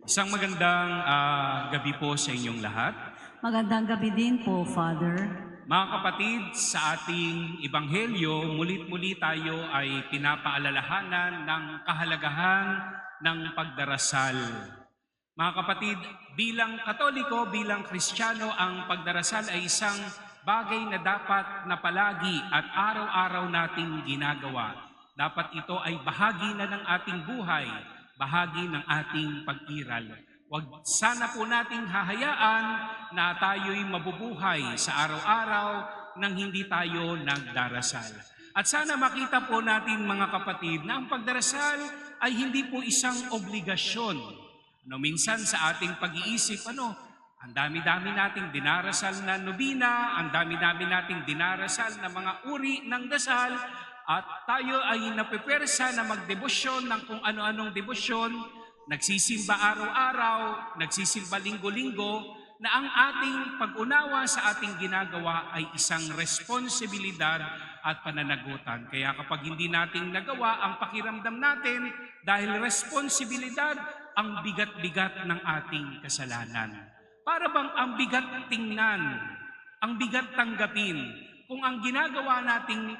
Isang magandang gabi po sa inyong lahat. Magandang gabi din po, Father. Mga kapatid, sa ating Ebanghelyo, mulit-muli tayo ay pinapaalalahanan ng kahalagahan ng pagdarasal. Mga kapatid, bilang Katoliko, bilang Kristiyano, ang pagdarasal ay isang bagay na dapat na palagi at araw-araw nating ginagawa. Dapat ito ay bahagi na ng ating buhay, bahagi ng ating pag-iral. Huwag sana po nating hahayaan na tayo'y mabubuhay sa araw-araw nang hindi tayo nagdarasal. At sana makita po natin mga kapatid na ang pagdarasal ay hindi po isang obligasyon. Minsan sa ating pag-iisip, ang dami-dami nating dinarasal na nobina, ang dami-dami nating dinarasal na mga uri ng dasal, at tayo ay napepersa na magdebosyon ng kung ano-anong debosyon, nagsisimba araw-araw, nagsisimba linggo-linggo, na ang ating pag-unawa sa ating ginagawa ay isang responsibilidad at pananagutan. Kaya kapag hindi natin nagawa, ang pakiramdam natin dahil responsibilidad, ang bigat-bigat ng ating kasalanan. Para bang ang bigat tingnan, ang bigat tanggapin, kung ang ginagawa nating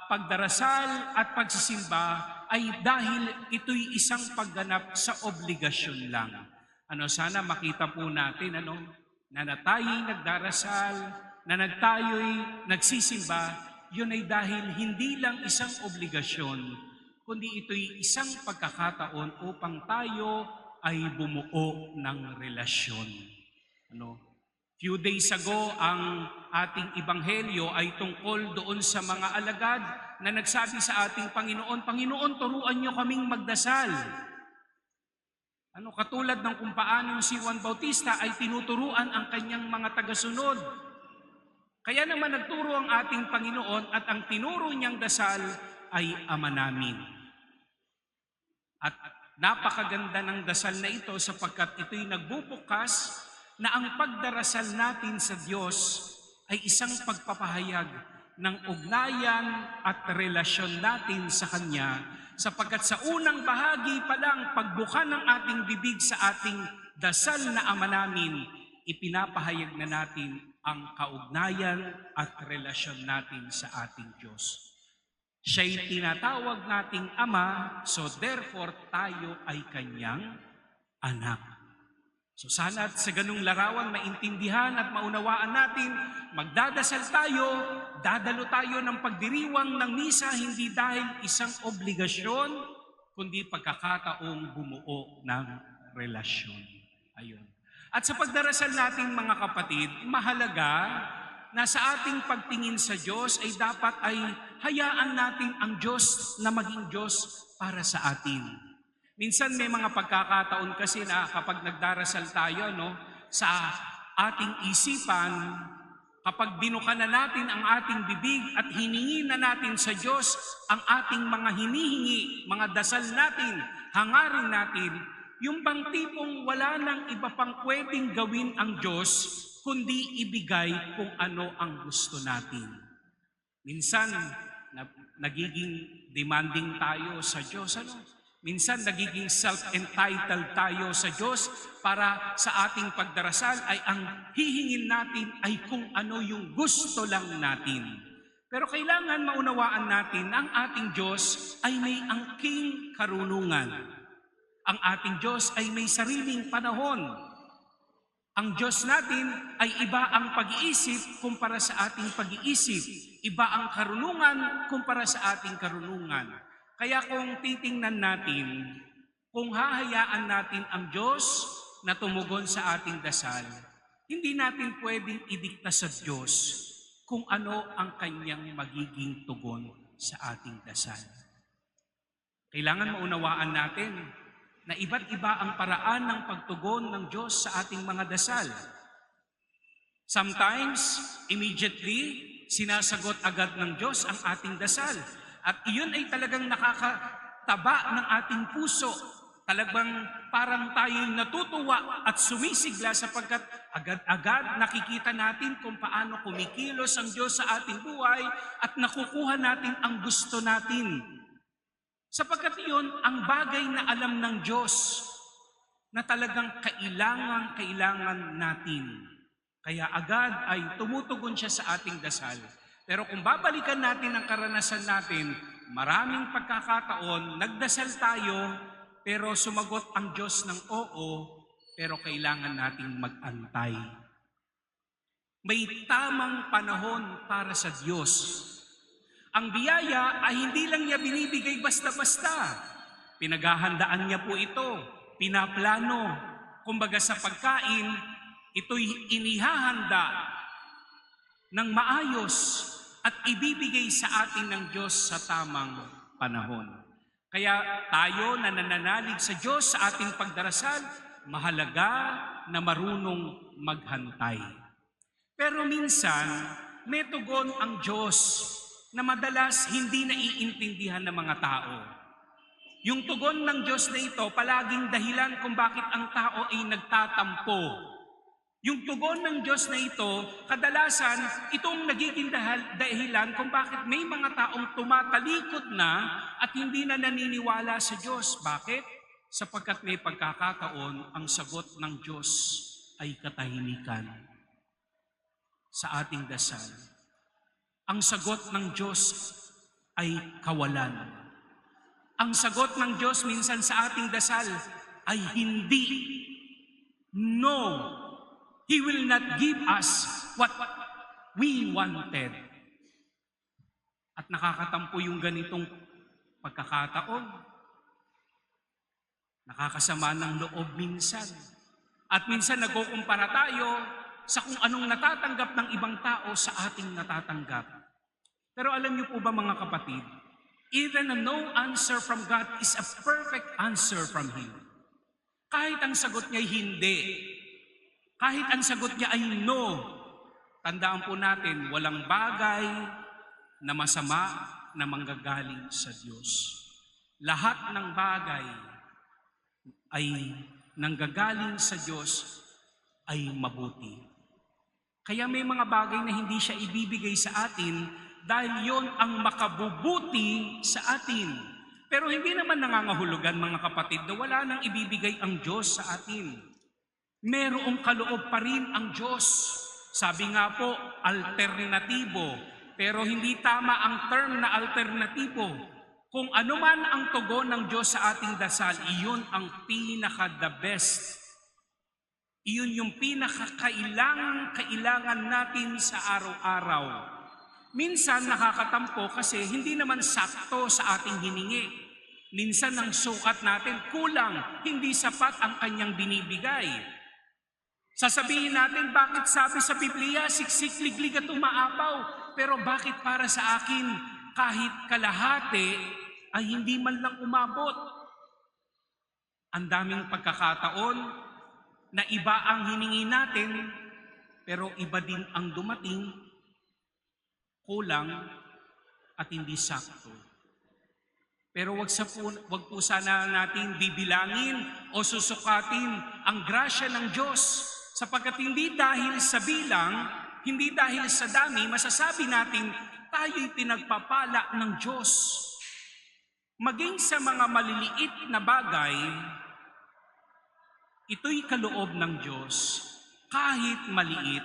pagdarasal at pagsisimba ay dahil ito'y isang pagganap sa obligasyon lang. Sana makita po natin na tayo'y nagdarasal, na tayo'y nagsisimba, yun ay dahil hindi lang isang obligasyon, kundi ito'y isang pagkakataon upang tayo ay bumuo ng relasyon. Few days ago, ang ating Ebanghelyo ay tungkol doon sa mga alagad na nagsabi sa ating Panginoon, Panginoon, turuan niyo kaming magdasal. Katulad ng kung paano si Juan Bautista ay tinuturuan ang kanyang mga tagasunod. Kaya naman nagturo ang ating Panginoon at ang tinuro niyang dasal ay Ama namin. At napakaganda ng dasal na ito sapagkat ito'y nagbubukas na ang pagdarasal natin sa Diyos ay isang pagpapahayag ng ugnayan at relasyon natin sa Kanya, sapagkat sa unang bahagi pa lang, pagbuka ng ating bibig sa ating dasal na Ama namin, ipinapahayag na natin ang kaugnayan at relasyon natin sa ating Diyos. Siya'y tinatawag nating Ama, so therefore tayo ay Kanyang anak. So sana at sa ganung larawan maintindihan at maunawaan natin, magdadasal tayo, dadalo tayo ng pagdiriwang ng misa hindi dahil isang obligasyon, kundi pagkakataong bumuo ng relasyon. Ayun. At sa pagdarasal natin mga kapatid, mahalaga na sa ating pagtingin sa Diyos ay dapat ay hayaan natin ang Diyos na maging Diyos para sa atin. Minsan may mga pagkakataon kasi na kapag nagdarasal tayo sa ating isipan, kapag binuka na natin ang ating bibig at hiningi na natin sa Diyos ang ating mga hinihingi, mga dasal natin, hangarin natin, yung bang tipong wala nang iba pang pwedeng gawin ang Diyos, kundi ibigay kung ano ang gusto natin. Minsan, nagiging demanding tayo sa Diyos, Minsan nagiging self-entitled tayo sa Diyos para sa ating pagdarasal ay ang hihingin natin ay kung ano yung gusto lang natin. Pero kailangan maunawaan natin na ang ating Diyos ay may angking karunungan. Ang ating Diyos ay may sariling panahon. Ang Diyos natin ay iba ang pag-iisip kumpara sa ating pag-iisip. Iba ang karunungan kumpara sa ating karunungan. Kaya kung titingnan natin, kung hahayaan natin ang Diyos na tumugon sa ating dasal, hindi natin pwedeng idikta sa Diyos kung ano ang kanyang magiging tugon sa ating dasal. Kailangan maunawaan natin na iba't iba ang paraan ng pagtugon ng Diyos sa ating mga dasal. Sometimes, immediately, sinasagot agad ng Diyos ang ating dasal. At iyon ay talagang nakakataba ng ating puso. Talagang parang tayo'y natutuwa at sumisigla sapagkat agad-agad nakikita natin kung paano kumikilos ang Diyos sa ating buhay at nakukuha natin ang gusto natin. Sapagkat iyon ang bagay na alam ng Diyos. na talagang kailangan natin. Kaya agad ay tumutugon siya sa ating dasal. Pero kung babalikan natin ang karanasan natin, maraming pagkakataon, nagdasal tayo, pero sumagot ang Diyos ng oo, pero kailangan nating mag-antay. May tamang panahon para sa Diyos. Ang biyaya ay hindi lang niya binibigay basta-basta. Pinaghahandaan niya po ito, pinaplano. Kumbaga sa pagkain, ito'y inihahanda ng maayos at ibibigay sa atin ng Diyos sa tamang panahon. Kaya tayo na nananalig sa Diyos sa ating pagdarasal, mahalaga na marunong maghantay. Pero minsan, may tugon ang Diyos na madalas hindi naiintindihan ng mga tao. Yung tugon ng Diyos na ito, palaging dahilan kung bakit ang tao ay nagtatampo. Yung tugon ng Diyos na ito, kadalasan, itong nagiging dahilan kung bakit may mga taong tumatalikod na at hindi na naniniwala sa Diyos. Bakit? Sapagkat may pagkakataon, ang sagot ng Diyos ay katahimikan sa ating dasal. Ang sagot ng Diyos ay kawalan. Ang sagot ng Diyos minsan sa ating dasal ay hindi. No. He will not give us what we wanted. At nakakatampo yung ganitong pagkakataon. Nakakasama ng loob minsan. At minsan nagkukumpara tayo sa kung anong natatanggap ng ibang tao sa ating natatanggap. Pero alam niyo po ba mga kapatid, even a no answer from God is a perfect answer from Him. Kahit ang sagot niya ay hindi, kahit ang sagot niya ay no, tandaan po natin, walang bagay na masama na manggagaling sa Diyos. Lahat ng bagay ay nanggagaling sa Diyos ay mabuti. Kaya may mga bagay na hindi siya ibibigay sa atin dahil yon ang makabubuti sa atin. Pero hindi naman nangangahulugan mga kapatid na wala nang ibibigay ang Diyos sa atin. Merong kaloob pa rin ang Diyos. Sabi nga po, alternatibo. Pero hindi tama ang term na alternatibo. Kung ano man ang tugon ng Diyos sa ating dasal, iyon ang pinaka-the best. Iyon yung pinaka-kailangan natin sa araw-araw. Minsan nakakatampo kasi hindi naman sakto sa ating hiningi. Minsan ang sukat natin kulang, hindi sapat ang kanyang binibigay. Sasabihin natin, bakit sabi sa Biblia, siksik, liglig at umaapaw, pero bakit para sa akin, kahit kalahati, ay hindi man lang umabot? Ang daming pagkakataon na iba ang hiningi natin, pero iba din ang dumating, kulang at hindi sakto. Pero wag po sana natin bibilangin o susukatin ang grasya ng Diyos, sapagkat hindi dahil sa bilang, hindi dahil sa dami, masasabi natin tayo'y pinagpapala ng Diyos. Maging sa mga maliliit na bagay, ito'y kaloob ng Diyos, kahit maliit,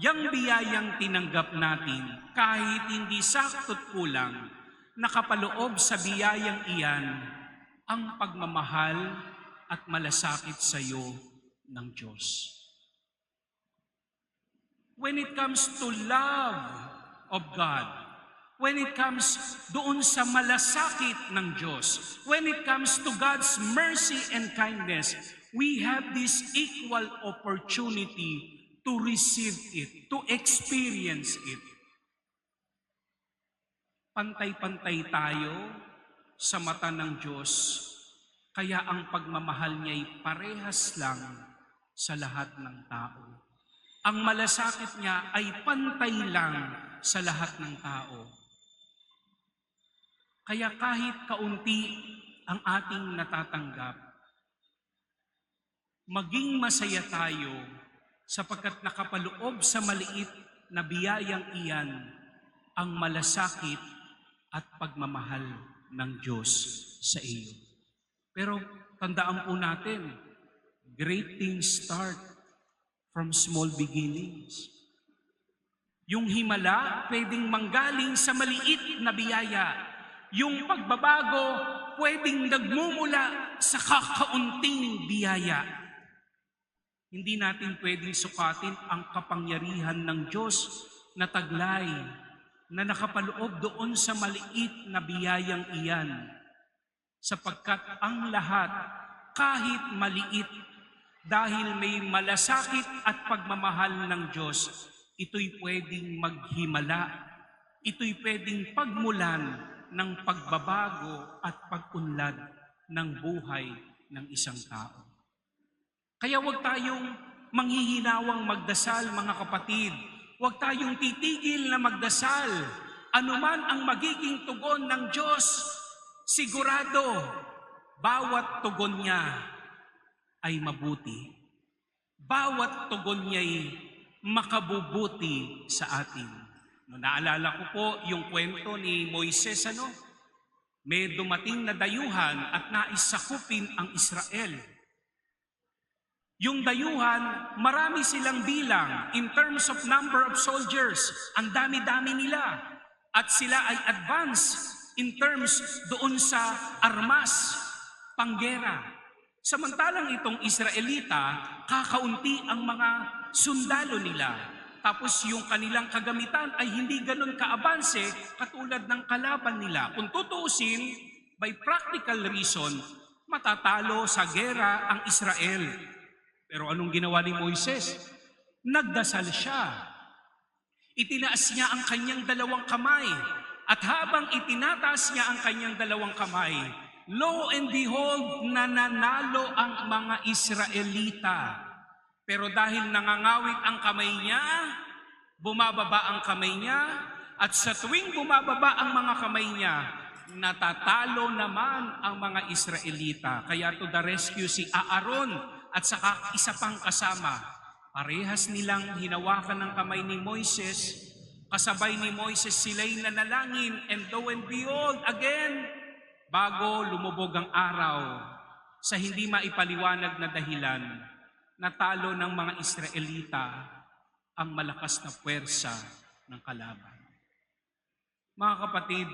yang biyayang tinanggap natin, kahit hindi sakto't kulang, nakapaloob sa biyayang iyan ang pagmamahal at malasakit sa iyo ng Diyos. When it comes to love of God, when it comes doon sa malasakit ng Diyos, when it comes to God's mercy and kindness, we have this equal opportunity to receive it, to experience it. Pantay-pantay tayo sa mata ng Diyos, kaya ang pagmamahal niya'y parehas lang sa lahat ng tao. Ang malasakit niya ay pantay lang sa lahat ng tao. Kaya kahit kaunti ang ating natatanggap, maging masaya tayo sapagkat nakapaloob sa maliit na biyayang iyan ang malasakit at pagmamahal ng Diyos sa iyo. Pero tandaan po natin, Great things start from small beginnings. Yung himala pwedeng manggaling sa maliit na biyaya. Yung pagbabago pwedeng nagmumula sa kakaunting biyaya. Hindi natin pwedeng sukatin ang kapangyarihan ng Diyos na taglay na nakapaloob doon sa maliit na biyayang iyan. Sapagkat ang lahat, kahit maliit, dahil may malasakit at pagmamahal ng Diyos, ito'y pwedeng maghimala, ito'y pwedeng pagmulan ng pagbabago at pag-unlad ng buhay ng isang tao. Kaya huwag tayong manghihinawang magdasal, mga kapatid. Huwag tayong titigil na magdasal. Anuman ang magiging tugon ng Diyos, sigurado, bawat tugon niya ay mabuti. Bawat tugon niya'y makabubuti sa atin. No, naalala ko po yung kwento ni Moises, may dumating na dayuhan at nais sakupin ang Israel. Yung dayuhan, marami silang bilang in terms of number of soldiers. Ang dami-dami nila. At sila ay advanced in terms doon sa armas, panggera. Samantalang itong Israelita, kakaunti ang mga sundalo nila. Tapos yung kanilang kagamitan ay hindi ganun kaabanse katulad ng kalaban nila. Kung tutuusin, by practical reason, matatalo sa gera ang Israel. Pero anong ginawa ni Moises? Nagdasal siya. Itinaas niya ang kanyang dalawang kamay. At habang itinataas niya ang kanyang dalawang kamay, lo and behold, nananalo ang mga Israelita. Pero dahil nangangawit ang kamay niya, bumababa ang kamay niya, at sa tuwing bumababa ang mga kamay niya, natatalo naman ang mga Israelita. Kaya to the rescue si Aaron at saka isa pang kasama. Parehas nilang hinawakan ng kamay ni Moises, kasabay ni Moises sila'y nanalangin, and lo and behold, again, bago lumubog ang araw, sa hindi maipaliwanag na dahilan, natalo ng mga Israelita ang malakas na puwersa ng kalaban. Mga kapatid,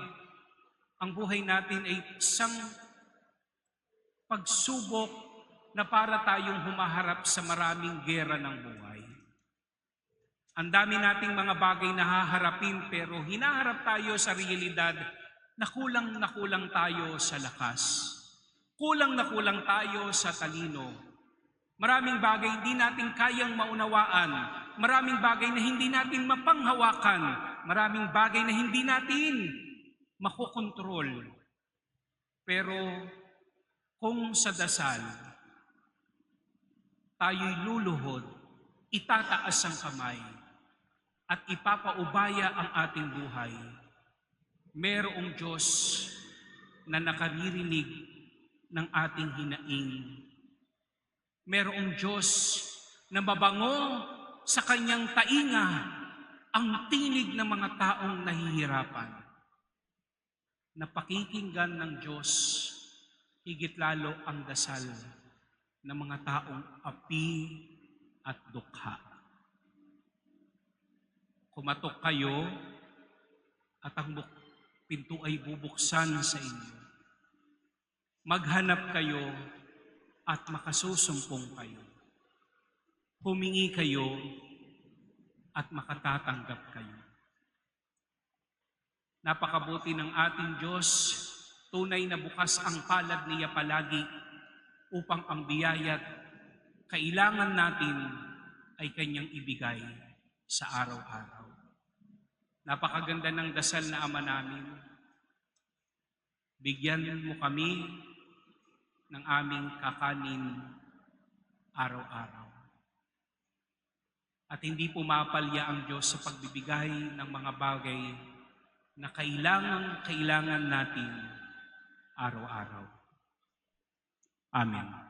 ang buhay natin ay isang pagsubok na para tayong humaharap sa maraming gera ng buhay. Ang dami nating mga bagay na haharapin, pero hinaharap tayo sa realidad na kulang tayo sa lakas. Kulang tayo sa talino. Maraming bagay hindi natin kayang maunawaan. Maraming bagay na hindi natin mapanghawakan. Maraming bagay na hindi natin makokontrol. Pero kung sa dasal, tayo'y luluhod, itataas ang kamay, at ipapaubaya ang ating buhay, merong Diyos na nakaririnig ng ating hinaing. Merong Diyos na mabango sa kanyang tainga ang tinig ng mga taong nahihirapan. Napakikinggan ng Diyos higit lalo ang dasal ng mga taong api at dukha. Kumatok kayo at ang pinto ay bubuksan sa inyo. Maghanap kayo at makasusumpong kayo. Humingi kayo at makatatanggap kayo. Napakabuti ng ating Diyos, tunay na bukas ang palad niya palagi upang ang biyaya't kailangan natin ay kanyang ibigay sa araw-araw. Napakaganda ng dasal na Ama namin. Bigyan mo kami ng aming kakanin araw-araw. At hindi pumapalya ang Diyos sa pagbibigay ng mga bagay na kailangan natin araw-araw. Amen.